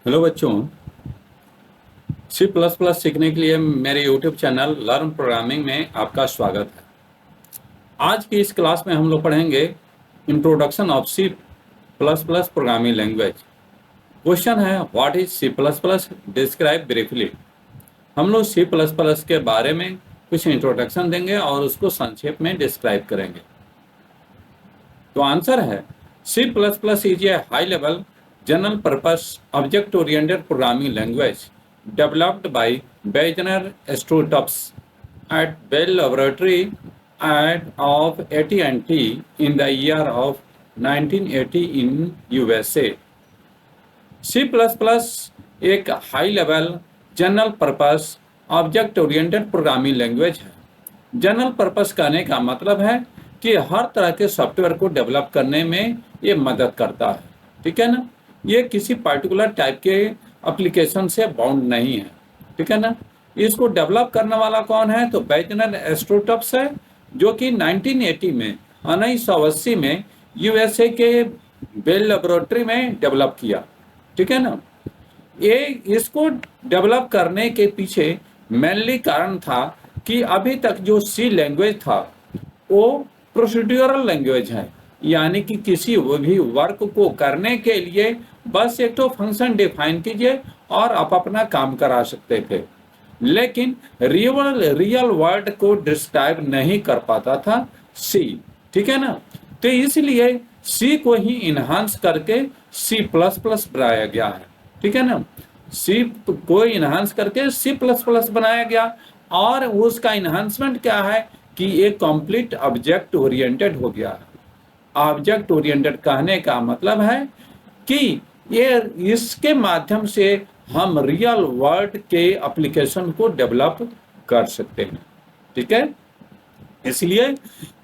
Hello बच्चों, सी plus plus सीखने के लिए मेरे यूट्यूब चैनल लर्न प्रोग्रामिंग में आपका स्वागत है। आज की इस क्लास में हम लोग पढ़ेंगे introduction of C plus plus programming language. Question है, what is C plus plus, describe briefly. हम लोग सी प्लस प्लस के बारे में कुछ इंट्रोडक्शन देंगे और उसको संक्षेप में डिस्क्राइब करेंगे। तो आंसर है, C plus plus is a high level general purpose object oriented programming language developed by Wegener Strauss at Bell Laboratory of AT&T in the year of 1980 in USA. C++ एक high level general purpose object oriented programming language है। General purpose कहने का मतलब है कि हर तरह के software को डेवलप करने में ये मदद करता है, ठीक है ना। ये किसी पर्टिकुलर टाइप के एप्लीकेशन से बाउंड नहीं है, ठीक है ना। इसको डेवलप करने वाला कौन है? तो वेजनर स्ट्रॉस है, जो कि 1980 में 1980 में यूएसए के बेल लेबोरेटरी में डेवलप किया, ठीक है ना। ये इसको डेवलप करने के पीछे मेनली कारण था कि अभी तक जो सी लैंग्वेज था वो प्रोसीड्यूरल लैंग्वेज है, यानी कि किसी भी वर्क को करने के लिए बस एक तो फंक्शन डिफाइन कीजिए और आप अपना काम करा सकते थे, लेकिन रियल वर्ल्ड को डिस्क्राइब नहीं कर पाता था सी, ठीक है ना। तो इसलिए सी को ही इनहांस करके सी प्लस प्लस बनाया गया है, ठीक है ना। सी को इनहांस करके सी प्लस प्लस बनाया गया और उसका इनहांसमेंट क्या है कि ये कंप्लीट ऑब्जेक्ट ओरिएंटेड हो गया है। ऑब्जेक्ट ओरिएंटेड कहने का मतलब है कि ये इसके माध्यम से हम रियल वर्ल्ड के एप्लीकेशन को डेवलप कर सकते हैं, ठीक है। इसलिए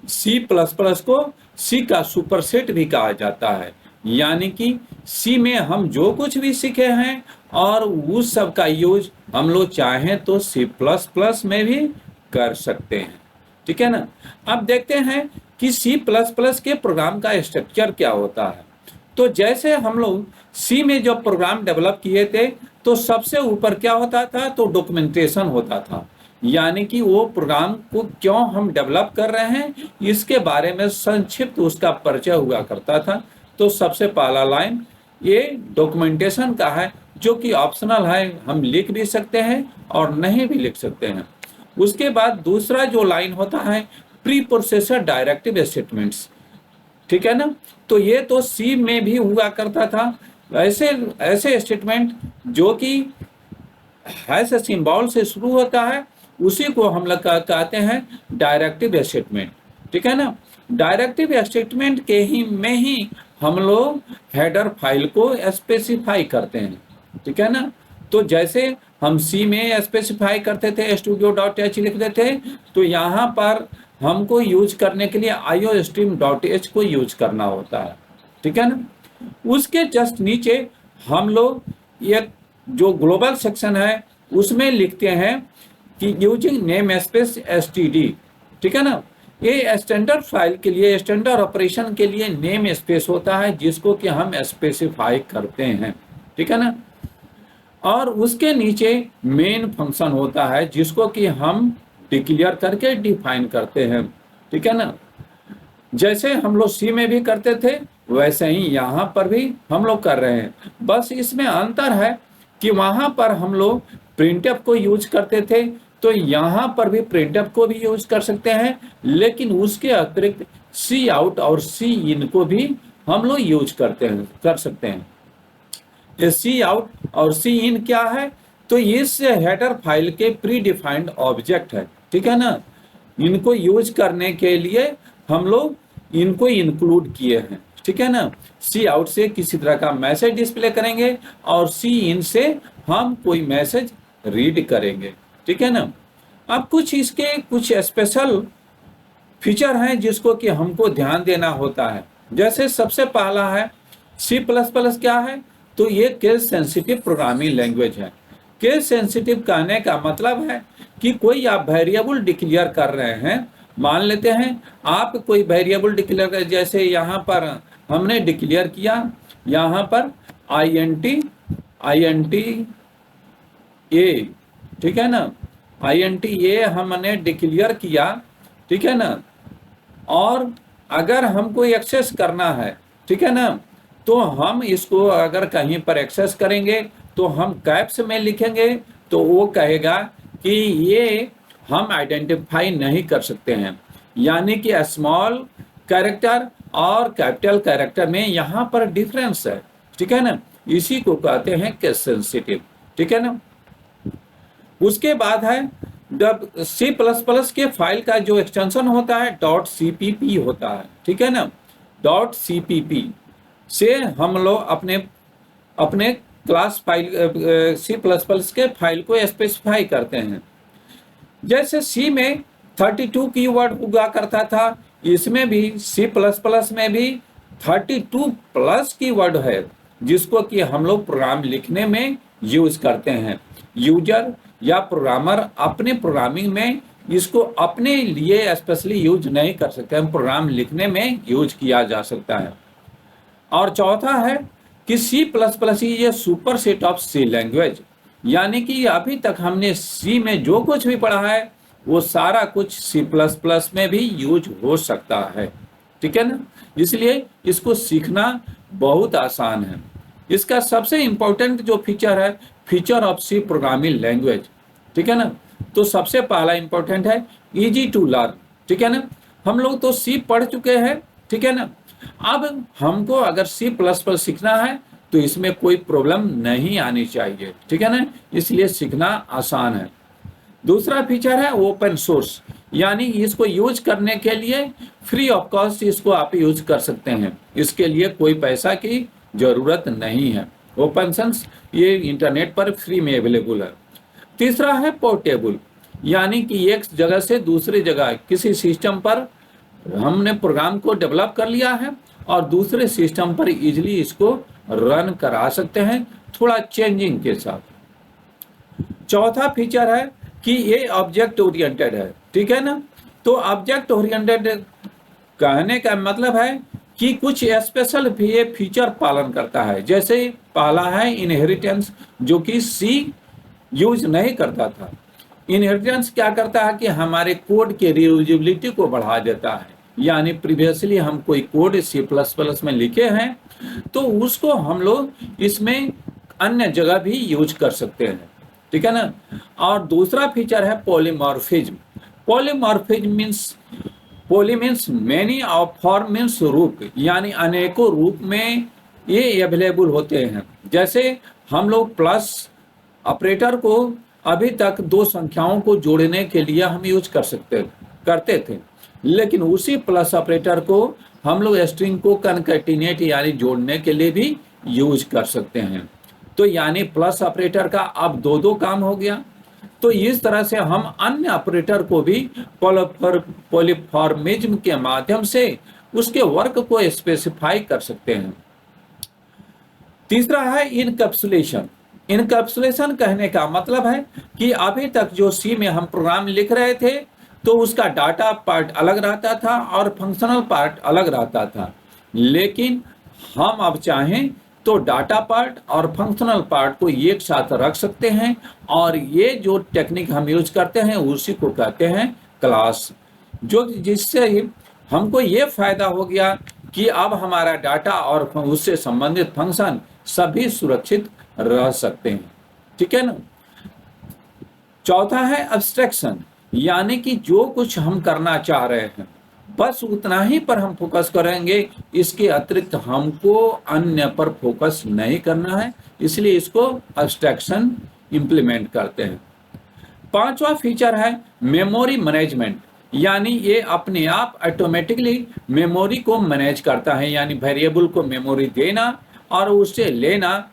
सी प्लस प्लस को सी का सुपरसेट भी कहा जाता है, यानी कि सी में हम जो कुछ भी सीखे हैं और उस सब का यूज हम लोग चाहें तो सी प्लस प्लस में भी कर सकते हैं, ठीक है ना। अब देखते हैं कि सी प्लस प्लस के प्रोग्राम का स्ट्रक्चर क्या होता है। तो जैसे हम लोग सी में जब प्रोग्राम डेवलप किए थे तो सबसे ऊपर क्या होता था? तो डॉक्यूमेंटेशन होता था, यानी कि वो प्रोग्राम को क्यों हम डेवलप कर रहे हैं इसके बारे में संक्षिप्त उसका परिचय हुआ करता था। तो सबसे पहला लाइन ये डॉक्यूमेंटेशन का है, जो कि ऑप्शनल है, हम लिख भी सकते हैं और नहीं भी लिख सकते हैं। उसके बाद दूसरा जो लाइन होता है प्री प्रोसेसर डायरेक्टिव स्टेटमेंट्स, ठीक है ना। तो ये तो सी में भी हुआ करता था। ऐसे स्टेटमेंट जो कि हैश सिंबल से शुरू होता है उसी को हम लोग कहते हैं डायरेक्टिव स्टेटमेंट, ठीक है ना। डायरेक्टिव स्टेटमेंट के ही में ही हम लोग हेडर फाइल को स्पेसिफाई करते हैं, ठीक है ना। तो जैसे हम सी में स्पेसिफाई करते थे studio.h लिखते थे, तो यहाँ पर हमको यूज करने के लिए iostream.h को यूज करना होता है, ठीक है ना। उसके जस्ट नीचे हम लोग एक जो ग्लोबल सेक्शन है उसमें लिखते हैं कि यूजिंग नेम स्पेस std, ठीक है ना। ये स्टैंडर्ड फाइल के लिए, स्टैंडर्ड ऑपरेशन के लिए नेम स्पेस होता है जिसको कि हम स्पेसिफाई करते हैं, ठीक है ना। और उसके नीचे मेन फंक्शन होता है जिसको कि हम डिक्लेयर करके डिफाइन करते हैं, ठीक है ना। जैसे हम लोग सी में भी करते थे वैसे ही यहाँ पर भी हम लोग कर रहे हैं, बस इसमें अंतर है कि वहाँ पर हम लोग प्रिंटफ को यूज करते थे, तो यहाँ पर भी प्रिंटफ को भी यूज कर सकते हैं, लेकिन उसके अतिरिक्त सी आउट और सी इन को भी हम लोग यूज कर सकते हैं। सी आउट और सी इन क्या है? तो इस हेडर फाइल के प्री डिफाइंड ऑब्जेक्ट है, ठीक है ना। इनको यूज करने के लिए हम लोग इनको इंक्लूड किए हैं, ठीक है ना। सी आउट से किसी तरह का मैसेज डिस्प्ले करेंगे और सी इन से हम कोई मैसेज रीड करेंगे, ठीक है ना। अब इसके कुछ स्पेशल फीचर हैं जिसको कि हमको ध्यान देना होता है। जैसे सबसे पहला है सी प्लस प्लस क्या है? तो ये केस सेंसिटिव प्रोग्रामिंग लैंग्वेज है। केस सेंसिटिव कहने का मतलब है कि कोई आप वेरिएबल डिक्लेयर कर रहे हैं, मान लेते हैं आप कोई वेरिएबल डिक्लेयर कर, जैसे यहाँ पर हमने डिक्लेयर किया यहाँ पर INT INT-A, ठीक है ना, INT-A हमने डिक्लेयर किया, ठीक है ना। और अगर हमको एक्सेस करना है, ठीक है ना, तो हम इसको अगर कहीं पर एक्सेस करेंगे तो हम कैप्स में लिखेंगे तो वो कहेगा कि ये हम आइडेंटिफाई नहीं कर सकते हैं, यानी कि स्मॉल कैरेक्टर और कैपिटल कैरेक्टर में यहाँ पर डिफरेंस है, ठीक है ना। इसी को कहते हैं केस सेंसिटिव, ठीक है ना। उसके बाद है जब C++ के फाइल का जो एक्सटेंशन होता है .cpp होता है, ठीक है ना। .cpp से हम लोग अपने अपने क्लास फाइल C++ के फाइल को स्पेसिफाई करते हैं। जैसे C में 32 कीवर्ड हुआ करता था, इसमें भी C++ में भी 32 प्लस कीवर्ड है, जिसको कि हम लोग प्रोग्राम लिखने में यूज करते हैं। यूजर या प्रोग्रामर अपने प्रोग्रामिंग में इसको अपने लिए स्पेशली यूज नहीं कर सकते, हम प्रोग्राम लिखने में यूज किया जा सकता है। और चौथा है कि C++ ही ये super set of C language, यानी कि अभी तक हमने C में जो कुछ भी पढ़ा है वो सारा कुछ C++ में भी यूज हो सकता है, ठीक है ना। इसलिए इसको सीखना बहुत आसान है। इसका सबसे इंपॉर्टेंट जो फीचर है, feature of C programming language, ठीक है ना। तो सबसे पहला इंपॉर्टेंट है इजी टू लर्न, ठीक है ना। हम लोग तो C पढ़ चुके हैं, ठीक है ना। अब हमको अगर C++ सीखना है तो इसमें कोई प्रॉब्लम नहीं आनी चाहिए, ठीक है ना, इसलिए सीखना आसान है। दूसरा फीचर है ओपन सोर्स, यानी इसको यूज करने के लिए फ्री ऑफ कॉस्ट इसको आप यूज कर सकते हैं, इसके लिए कोई पैसा की जरूरत नहीं है। ओपन सोर्स ये इंटरनेट पर फ्री में अवेलेबल है। तीसरा है पोर्टेबल, यानी कि एक जगह से दूसरी जगह किसी सिस्टम पर हमने प्रोग्राम को डेवलप कर लिया है और दूसरे सिस्टम पर इजीली इसको रन करा सकते हैं, थोड़ा चेंजिंग के साथ। चौथा फीचर है कि ये ऑब्जेक्ट ओरिएंटेड है, ठीक है ना। तो ऑब्जेक्ट ओरिएंटेड कहने का मतलब है कि कुछ स्पेशल ये फीचर पालन करता है। जैसे पहला है इनहेरिटेंस, जो कि C यूज नहीं करता था। इनहेरिटेंस क्या करता है कि हमारे कोड के रियूजेबिलिटी को बढ़ा देता है, यानी प्रीवियसली हम कोई कोड C++ में लिखे हैं तो उसको हम लोग इसमें अन्य जगह भी यूज कर सकते हैं, ठीक है ना। और दूसरा फीचर है polymorphism. Polymorphism means poly means many और फॉर्म मीन्स रूप, यानी अनेकों रूप में ये अवेलेबल होते हैं। जैसे हम लोग प्लस ऑपरेटर को अभी तक दो संख्याओं को जोड़ने के लिए हम यूज करते थे, लेकिन उसी प्लस ऑपरेटर को हम लोग स्ट्रिंग को कनकैटिनेट यानी जोड़ने के लिए भी यूज कर सकते हैं। तो यानी प्लस ऑपरेटर का अब दो काम हो गया। तो इस तरह से हम अन्य ऑपरेटर को भी पॉलीमॉर्फिज्म के माध्यम से उसके वर्क को स्पेसिफाई कर सकते हैं। तीसरा है इनकैप्सुलेशन। इनकैप्सुलेशन कहने का मतलब है कि अभी तक जो C में हम प्रोग्राम लिख रहे थे तो उसका डाटा पार्ट अलग रहता था और फंक्शनल पार्ट अलग रहता था, लेकिन हम अब चाहें तो डाटा पार्ट और फंक्शनल पार्ट को एक साथ रख सकते हैं, और ये जो टेक्निक हम यूज करते हैं उसी को कहते हैं क्लास। जो जिससे हमको ये फायदा हो गया कि अब हमारा डाटा और उससे संबंधित फंक्शन सभी सुरक्षित रह सकते हैं, ठीक है ना। चौथा है एब्स्ट्रैक्शन, यानी कि जो कुछ हम करना चाह रहे हैं बस उतना ही पर हम फोकस करेंगे, इसके अतिरिक्त हमको अन्य पर फोकस नहीं करना है, इसलिए इसको एब्स्ट्रैक्शन इंप्लीमेंट करते हैं। पांचवा फीचर है मेमोरी मैनेजमेंट, यानी ये अपने आप ऑटोमेटिकली मेमोरी को मैनेज करता है, यानी वेरिएबल को मेमोरी देना और उससे लेना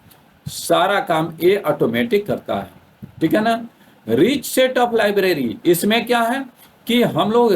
सारा काम ये ऑटोमेटिक करता है, ठीक है ना। रिच सेट ऑफ लाइब्रेरी, इसमें क्या है कि हम लोग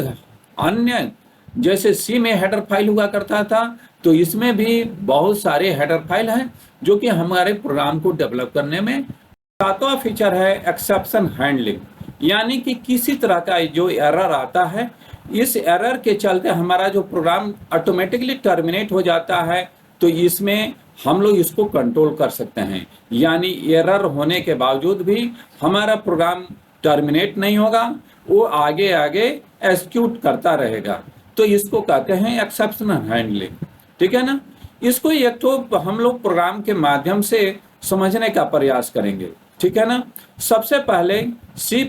अन्य जैसे C में हेडर फाइल हुआ करता था तो इसमें भी बहुत सारे हेडर फाइल हैं जो कि हमारे प्रोग्राम को डेवलप करने में। सातवां फीचर है एक्सेप्शन हैंडलिंग, यानी कि किसी तरह का जो एरर आता है इस एरर के चलते हमारा जो प्रोग्राम ऑटोमेटिकली टर्मिनेट हो जाता है, तो इसमें हम लोग इसको कंट्रोल कर सकते हैं, यानी एरर होने के बावजूद भी हमारा प्रोग्राम टर्मिनेट नहीं होगा, वो आगे आगे एग्जीक्यूट करता रहेगा। तो इसको कहते हैं एक्सेप्शनल हैंडलिंग, ठीक है ना। इसको एक तो हम लोग प्रोग्राम के माध्यम से समझने का प्रयास करेंगे, ठीक है ना। सबसे पहले C++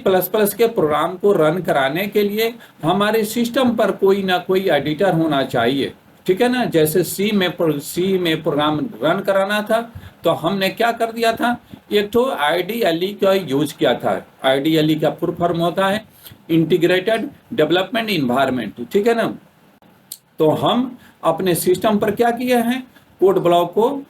के प्रोग्राम को रन कराने के लिए हमारे सिस्टम पर कोई ना कोई एडिटर होना चाहिए, ठीक है ना। जैसे सी में प्रोग्राम रन कराना था तो हमने क्या कर दिया था, एक तो IDLE का यूज किया था। IDLE का फुल फॉर्म होता है इंटीग्रेटेड डेवलपमेंट इन्वायरमेंट, ठीक है ना। तो हम अपने सिस्टम पर क्या किए हैं, कोड ब्लॉक को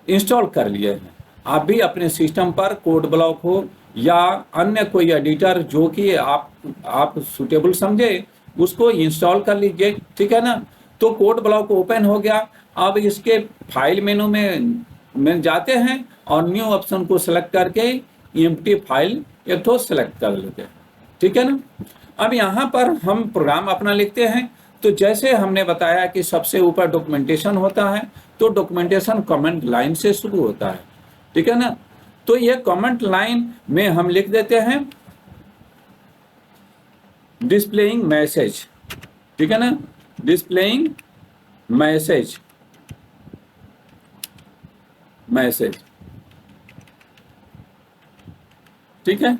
इंस्टॉल कर लिए हैं। आप भी अपने सिस्टम पर कोड ब्लॉक हो या अन्य कोई एडिटर जो कि आप सुटेबल समझे उसको इंस्टॉल कर लीजिए, ठीक है ना। तो कोड ब्लॉक ओपन हो गया। अब इसके फाइल मेनू में जाते हैं और न्यू ऑप्शन को सिलेक्ट करके एम्प्टी फाइल एक तो सिलेक्ट कर लेते हैं, ठीक है ना। अब यहाँ पर हम प्रोग्राम अपना लिखते हैं। तो जैसे हमने बताया कि सबसे ऊपर डॉक्यूमेंटेशन होता है, तो डॉक्यूमेंटेशन कमेंट लाइन से शुरू होता है, ठीक है ना। तो ये कमेंट लाइन में हम लिख देते हैं डिस्प्लेइंग मैसेज, ठीक है ना, डिस्प्लेइंग मैसेज, ठीक है।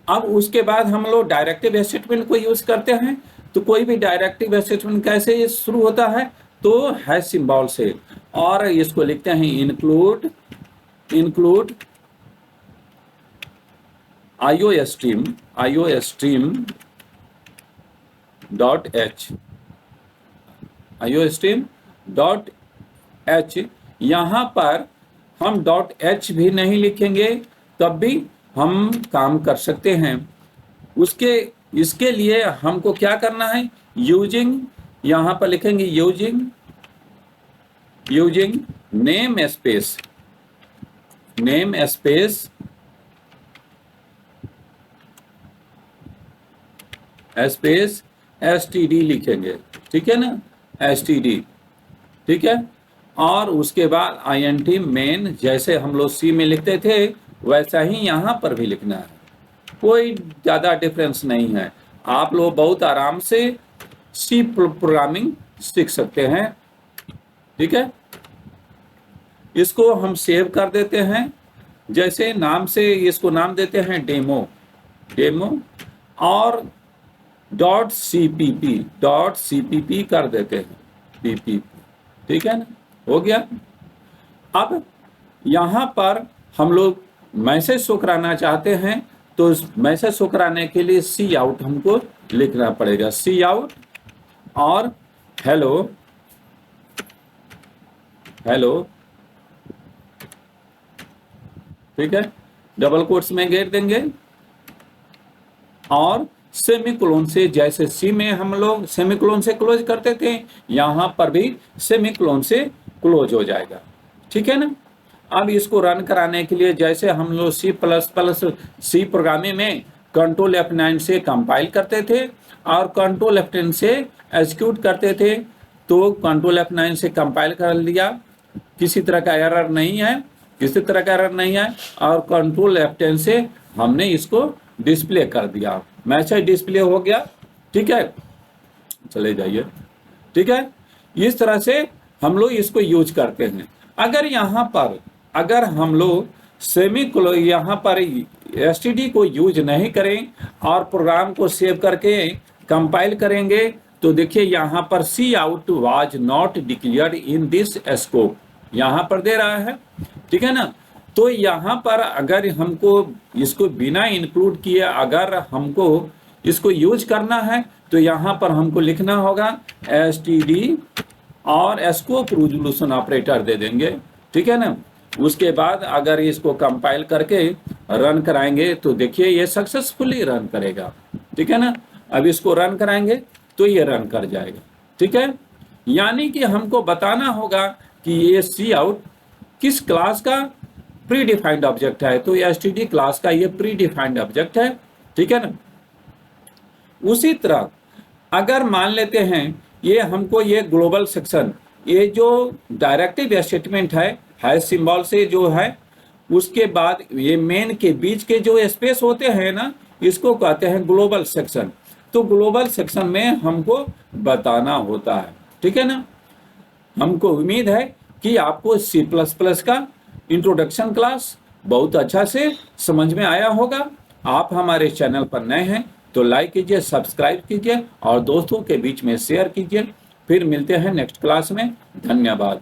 अब उसके बाद हम लोग डायरेक्टिव स्टेटमेंट को यूज करते हैं। तो कोई भी डायरेक्टिव स्टेटमेंट कैसे ये शुरू होता है, तो हैश सिंबल से, और इसको लिखते हैं इंक्लूड iostream डॉट एच। यहाँ पर हम .h भी नहीं लिखेंगे तब भी हम काम कर सकते हैं। इसके लिए हमको क्या करना है, यूजिंग, यहाँ पर लिखेंगे यूजिंग नेम स्पेस std लिखेंगे, ठीक है ना, std, ठीक है। और उसके बाद int मेन, जैसे हम लोग C में लिखते थे वैसा ही यहाँ पर भी लिखना है, कोई ज़्यादा डिफरेंस नहीं है। आप लोग बहुत आराम से C प्रोग्रामिंग सीख सकते हैं, ठीक है। इसको हम सेव कर देते हैं, जैसे नाम से इसको नाम देते हैं डेमो, और .cpp कर देते हैं, ppp, ठीक है ना, हो गया। अब यहाँ पर हम लोग मैसेज शो कराना चाहते हैं, तो मैसेज शो कराने के लिए सी आउट हमको लिखना पड़ेगा, सी आउट और हेलो, ठीक है, डबल कोट्स में घेर देंगे और सेमीकोलन से, जैसे सी में हम लोग सेमीकोलन से क्लोज करते थे, यहाँ पर भी सेमीकोलन से क्लोज हो जाएगा, ठीक है ना। अब इसको रन कराने के लिए जैसे हम लोग C प्रोग्रामिंग में कंट्रोल F9 से कंपाइल करते थे और कंट्रोल F10 से एग्जीक्यूट करते थे, तो कंट्रोल F9 से कंपाइल कर लिया, किसी तरह का एरर नहीं है, और कंट्रोल F10 से हमने इसको डिस्प्ले कर दिया, मैसेज डिस्प्ले हो गया, ठीक है, चले जाइए, ठीक है। इस तरह से हम लोग इसको यूज करते हैं। अगर हम लोग सेमीकोलन यहाँ पर std को यूज नहीं करें और प्रोग्राम को सेव करके कंपाइल करेंगे, तो देखिए यहाँ पर C out was not declared in this scope, यहाँ पर दे रहा है, ठीक है ना। तो यहाँ पर अगर हमको इसको बिना इंक्लूड किए अगर हमको इसको यूज करना है, तो यहाँ पर हमको लिखना होगा std और स्कोप रिजोल्यूशन ऑपरेटर दे देंगे, ठीक है ना। उसके बाद अगर इसको कंपाइल करके रन कराएंगे तो देखिए ये सक्सेसफुली रन करेगा, ठीक है ना। अब इसको रन कराएंगे तो ये रन कर जाएगा, ठीक है। यानी कि हमको बताना होगा कि ये सी आउट किस क्लास का प्री डिफाइंड ऑब्जेक्ट है, तो std क्लास का ये प्री डिफाइंड ऑब्जेक्ट है, ठीक है ना। उसी तरह अगर मान लेते हैं ये हमको ये ग्लोबल सेक्शन ये जो डायरेक्टिव स्टेटमेंट है हैश सिंबल से जो है, उसके बाद ये मेन के बीच के जो स्पेस होते हैं ना, इसको कहते हैं ग्लोबल सेक्शन। तो ग्लोबल सेक्शन में हमको बताना होता है, ठीक है ना। हमको उम्मीद है कि आपको C++ का इंट्रोडक्शन क्लास बहुत अच्छा से समझ में आया होगा। आप हमारे चैनल पर नए हैं तो लाइक कीजिए, सब्सक्राइब कीजिए और दोस्तों के बीच में शेयर कीजिए। फिर मिलते हैं नेक्स्ट क्लास में। धन्यवाद।